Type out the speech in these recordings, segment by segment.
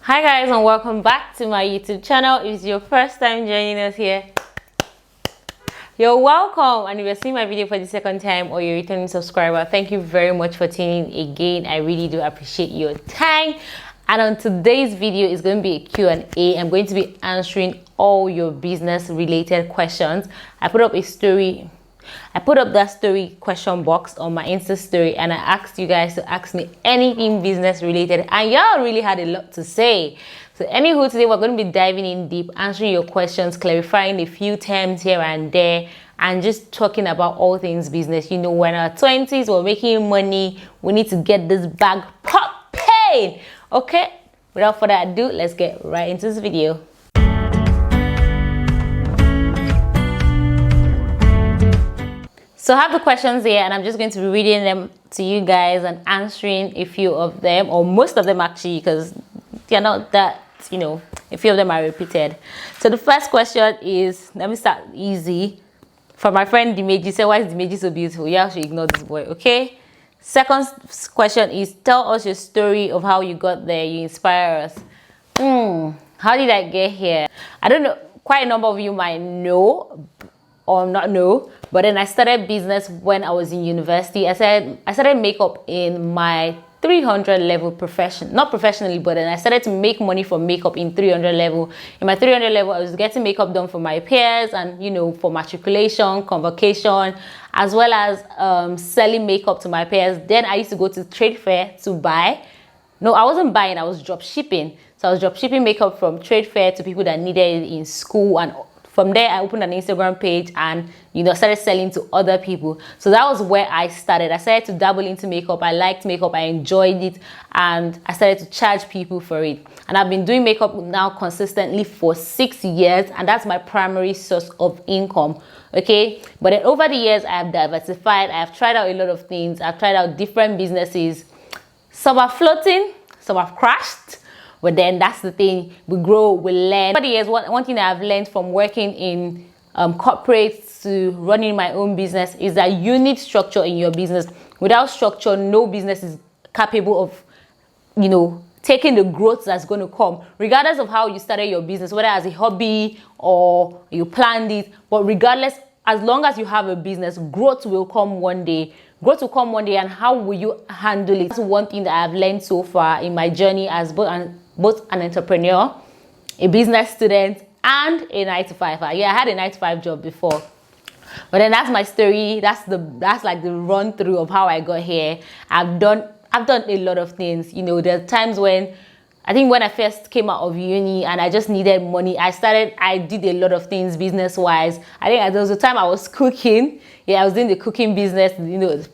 Hi guys, and welcome back to my YouTube channel. If it's your first time joining us here, you're welcome. And if you're seeing my video for the second time or you're a returning subscriber, thank you very much for tuning in again. I really do appreciate your time. And on today's video is going to be a Q&A. I'm going to be answering all your business related questions. I put up that story question box on my Insta story, and I asked you guys to ask me anything business related, and y'all really had a lot to say. So anywho, today we're going to be diving in deep, answering your questions, clarifying a few terms here and there, and just talking about all things business. You know, when our 20s, we're making money, we need to get this bag popping. Okay, without further ado, let's get right into this video. So I have the questions here, and I'm just going to be reading them to you guys and answering a few of them, or most of them actually, because they're not that, a few of them are repeated. So the first question is, let me start easy. For my friend Dimeji, say, why is Dimeji so beautiful? You should ignore this boy, okay? Second question is, tell us your story of how you got there. You inspire us. How did I get here? I don't know. Quite a number of you might know or not know, but then I started business when I was in university. I started makeup in my 300 level profession, not professionally, but then I started to make money from makeup in 300 level. In my 300 level, I was getting makeup done for my peers and, for matriculation, convocation, as well as selling makeup to my peers. Then I used to go to trade fair to buy. No, I wasn't buying, I was drop shipping. So I was drop shipping makeup from trade fair to people that needed it in school, and from there, I opened an Instagram page and, started selling to other people. So that was where I started. I started to dabble into makeup. I liked makeup. I enjoyed it. And I started to charge people for it. And I've been doing makeup now consistently for 6 years. And that's my primary source of income. Okay. But then over the years, I have diversified. I have tried out a lot of things. I've tried out different businesses. Some are floating. Some have crashed. But then that's the thing, we grow, we learn. Over the years, one thing that I've learned from working in corporates to running my own business is that you need structure in your business. Without structure, no business is capable of, taking the growth that's going to come. Regardless of how you started your business, whether as a hobby or you planned it, but regardless, as long as you have a business, growth will come one day. Growth will come one day, and how will you handle it? That's one thing that I've learned so far in my journey as both an entrepreneur, a business student, and a 9-to-5. Yeah, I had a 9-to-5 job before, but then that's my story. That's like the run through of how I got here. I've done a lot of things. There are times when I first came out of uni and I just needed money. I did a lot of things business-wise. I think there was a time I was cooking. Yeah, I was doing the cooking business,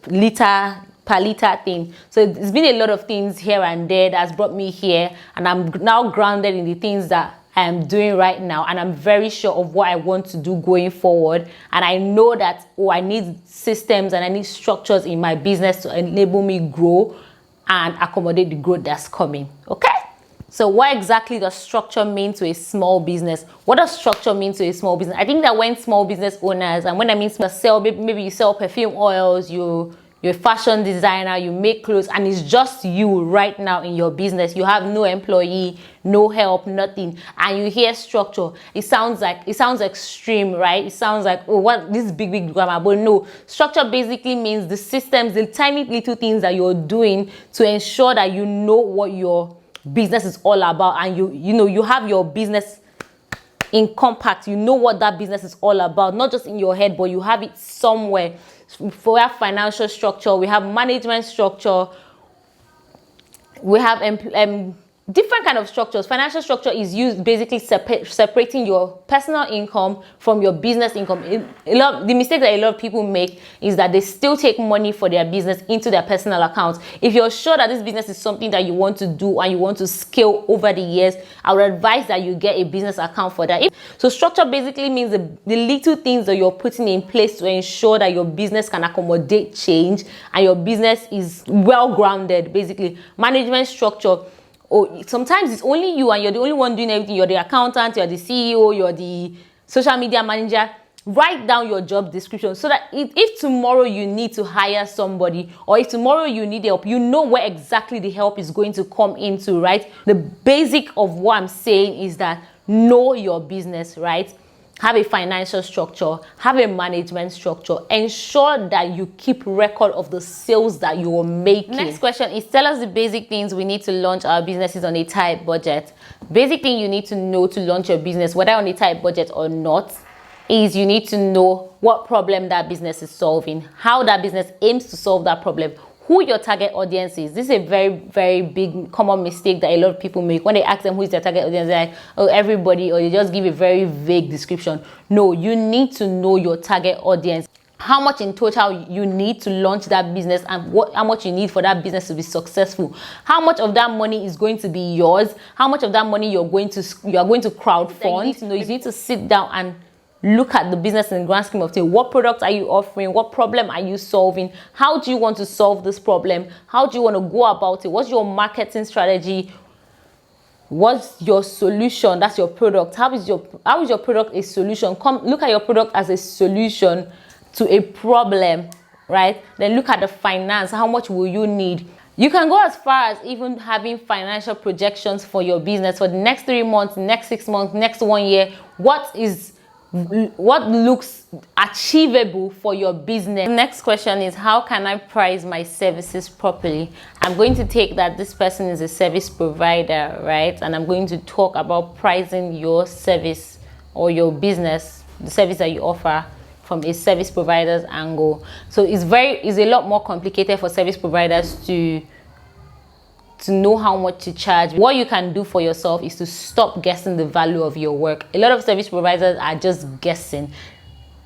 liter per liter thing. So it's been a lot of things here and there that's brought me here. And I'm now grounded in the things that I am doing right now. And I'm very sure of what I want to do going forward. And I know that, I need systems and I need structures in my business to enable me grow and accommodate the growth that's coming. Okay? So what exactly does structure mean to a small business? What does structure mean to a small business? I think that when small business owners, and when I mean sell, maybe you sell perfume oils, you're a fashion designer, you make clothes, and it's just you right now in your business. You have no employee, no help, nothing. And you hear structure. It sounds extreme, right? It sounds like, what this big grammar. But no, structure basically means the systems, the tiny little things that you're doing to ensure that you know what your business is all about, and you have your business in compact. You know what that business is all about, not just in your head, but you have it somewhere. We have financial structure, we have management structure, we have different kind of structures. Financial structure is used basically separating your personal income from your business income. The mistake that a lot of people make is that they still take money for their business into their personal accounts. If you're sure that this business is something that you want to do and you want to scale over the years, I would advise that you get a business account for that. So structure basically means the little things that you're putting in place to ensure that your business can accommodate change and your business is well grounded. Basically, management structure. Sometimes it's only you and you're the only one doing everything. You're the accountant, you're the CEO, you're the social media manager, Write down your job description so that if tomorrow you need to hire somebody, or if tomorrow you need help, you know where exactly the help is going to come into, right? The basic of what I'm saying is that know your business, right? Have a financial structure, have a management structure, ensure that you keep record of the sales that you are making. Next question is, tell us the basic things we need to launch our businesses on a tight budget. Basic thing you need to know to launch your business, whether on a tight budget or not, is you need to know what problem that business is solving, how that business aims to solve that problem, who your target audience is. This is a very, very big common mistake that a lot of people make. When they ask them who is their target audience, they're like, oh, everybody, or they just give a very vague description. No, you need to know your target audience. How much in total you need to launch that business, and how much you need for that business to be successful. How much of that money is going to be yours? How much of that money you are going to crowdfund? You need to sit down and look at the business in the grand scheme of things. What products are you offering? What problem are you solving? How do you want to solve this problem? How do you want to go about it? What's your marketing strategy? What's your solution? That's your product. How is your product a solution? Come look at your product as a solution to a problem, right? Then look at the finance. How much will you need? You can go as far as even having financial projections for your business for the next 3 months, next 6 months, next 1 year. What looks achievable for your business. The next question is, how can I price my services properly? I'm going to take that this person is a service provider, right? And I'm going to talk about pricing your service or your business, the service that you offer, from a service provider's angle. So it's a lot more complicated for service providers to know how much to charge. What you can do for yourself is to stop guessing the value of your work. A lot of service providers are just guessing,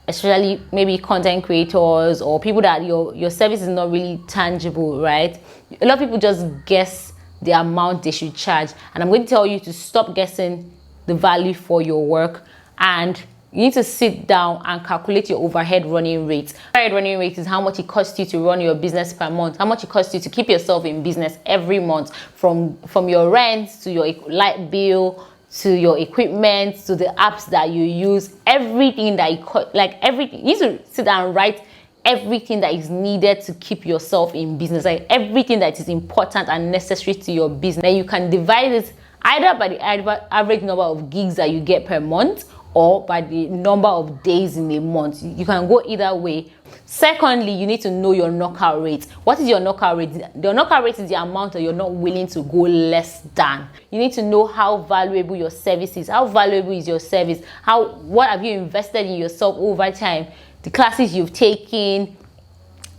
especially maybe content creators or people that your service is not really tangible, right? A lot of people just guess the amount they should charge, and I'm going to tell you to stop guessing the value for your work, and you need to sit down and calculate your overhead running rate. Overhead running rate is how much it costs you to run your business per month, how much it costs you to keep yourself in business every month, from your rent to your light bill to your equipment to the apps that you use, everything that everything. You need to sit down and write everything that is needed to keep yourself in business, like everything that is important and necessary to your business. Then you can divide it either by the average number of gigs that you get per month, or by the number of days in a month. You can go either way. Secondly, you need to know your knockout rate. What is your knockout rate? The knockout rate is the amount that you're not willing to go less than. You need to know how valuable your service is. How valuable is your service? What have you invested in yourself over time? The classes you've taken,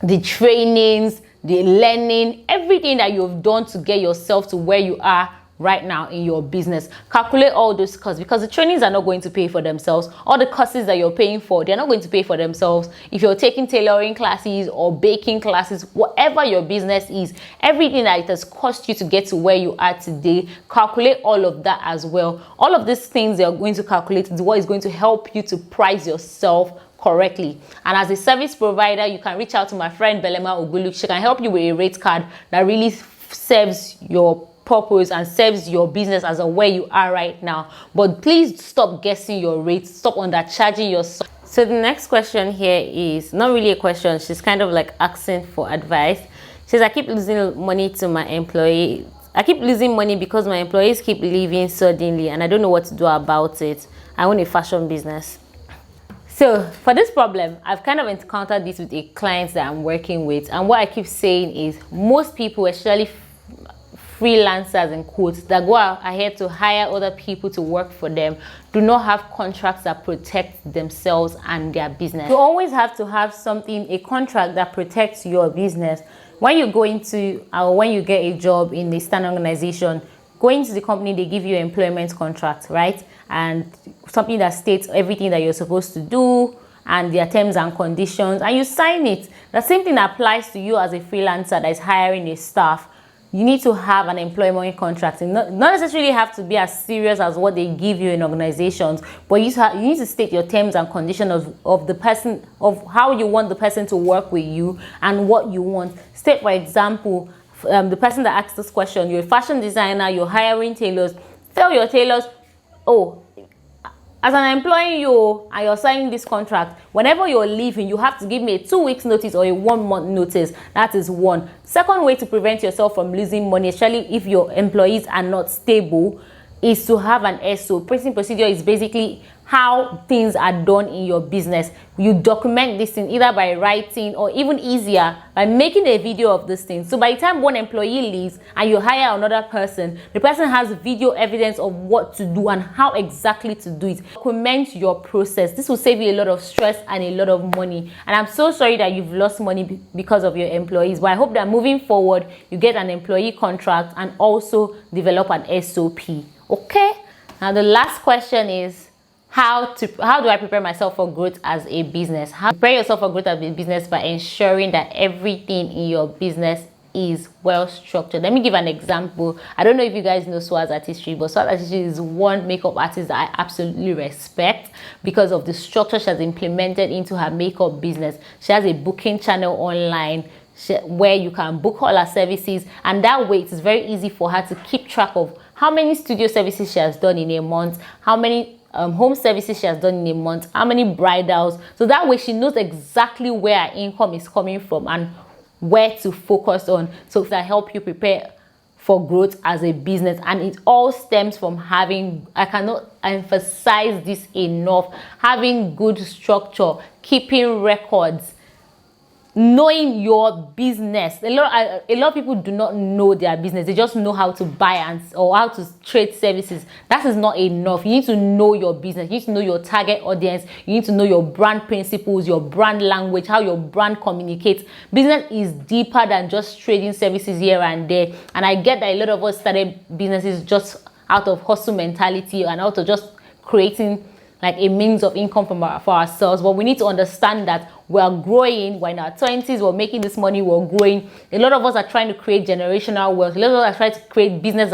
the trainings, the learning, everything that you've done to get yourself to where you are right now in your business. Calculate all those costs, because the trainings are not going to pay for themselves. All the courses that you're paying for, they're not going to pay for themselves. If you're taking tailoring classes or baking classes, whatever your business is, everything that it has cost you to get to where you are today, calculate all of that as well. All of these things you're going to calculate is what is going to help you to price yourself correctly. And as a service provider, you can reach out to my friend Belema Ogulu. She can help you with a rate card that really serves your purpose and serves your business as where you are right now. But please stop guessing your rates, stop undercharging yourself. So the next question here is not really a question, she's kind of like asking for advice. She says, I keep losing money to my employee. I keep losing money because my employees keep leaving suddenly and I don't know what to do about it. I own a fashion business. So for this problem, I've kind of encountered this with a client that I'm working with, and what I keep saying is most people, especially freelancers in quotes, that go ahead to hire other people to work for them, do not have contracts that protect themselves and their business. You always have to have something, a contract that protects your business. When you go into or when you get a job in a standard organization, going to the company, they give you an employment contract, right? And something that states everything that you're supposed to do and their terms and conditions, and you sign it. The same thing applies to you as a freelancer that is hiring a staff. You need to have an employment contract. And not necessarily have to be as serious as what they give you in organizations, but you need to state your terms and conditions of the person, of how you want the person to work with you and what you want. State, for example, the person that asked this question, you're a fashion designer, you're hiring tailors. Tell your tailors, oh, as an employee and you're signing this contract, whenever you're leaving, you have to give me a 2 weeks notice or a 1 month notice. That is one. Second way to prevent yourself from losing money, especially if your employees are not stable, is to have an SO. Operating procedure is basically how things are done in your business. You document this thing either by writing or even easier by making a video of this thing. So by the time one employee leaves and you hire another person, the person has video evidence of what to do and how exactly to do it. Document your process. This will save you a lot of stress and a lot of money. And I'm so sorry that you've lost money because of your employees, but I hope that moving forward you get an employee contract and also develop an SOP. Okay? Now the last question is, how do I prepare myself for growth as a business? How prepare yourself for growth as a business? By ensuring that everything in your business is well structured. Let me give an example. I don't know if you guys know Swaz Artistry, but Swaz Artistry is one makeup artist that I absolutely respect because of the structure she has implemented into her makeup business. She has a booking channel online where you can book all her services, and that way it is very easy for her to keep track of how many studio services she has done in a month, how many home services she has done in a month, how many bridals. So that way she knows exactly where her income is coming from and where to focus on. So that help you prepare for growth as a business. And it all stems from having, I cannot emphasize this enough, having good structure, keeping records, knowing your business. A lot of people do not know their business. They just know how to buy or how to trade services. That is not enough. You need to know your business. You need to know your target audience. You need to know your brand principles, your brand language, how your brand communicates. Business is deeper than just trading services here and there. And I get that a lot of us started businesses just out of hustle mentality and out of just creating like a means of income for ourselves. But we need to understand that we are growing. We're in our 20s. We're making this money. We're growing. A lot of us are trying to create generational wealth. A lot of us are trying to create businesses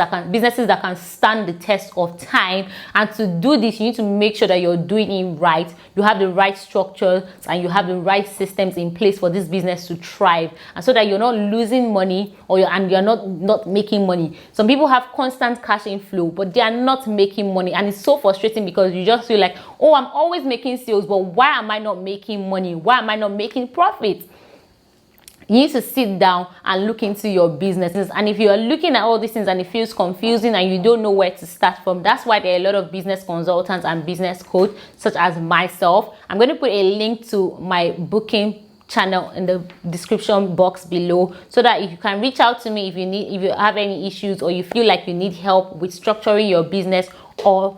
that can stand the test of time. And to do this, you need to make sure that you're doing it right. You have the right structure and you have the right systems in place for this business to thrive, and so that you're not losing money and you're not making money. Some people have constant cash inflow, but they are not making money, and it's so frustrating because you just feel like, oh, I'm always making sales, but why am I not making money? Why am I not making profit? You need to sit down and look into your businesses. And if you are looking at all these things and it feels confusing and you don't know where to start from, that's why there are a lot of business consultants and business coaches such as myself. I'm going to put a link to my booking channel in the description box below, so that you can reach out to me if you have any issues or you feel like you need help with structuring your business or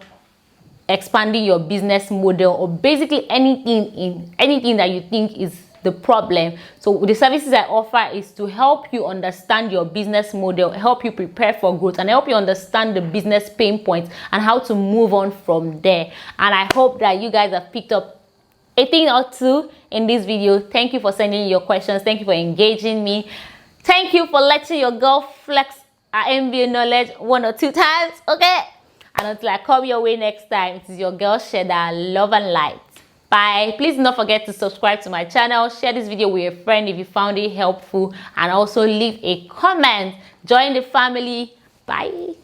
expanding your business model, or basically anything that you think is the problem. So the services I offer is to help you understand your business model, help you prepare for growth, and help you understand the business pain points and how to move on from there. And I hope that you guys have picked up a thing or two in this video. Thank you for sending your questions. Thank you for engaging me. Thank you for letting your girl flex her MBA knowledge 1 or 2 times. Okay? And until I come your way next time, it is your girl Pasheda. Love and light. Bye. Please do not forget to subscribe to my channel. Share this video with a friend if you found it helpful. And also leave a comment. Join the family. Bye.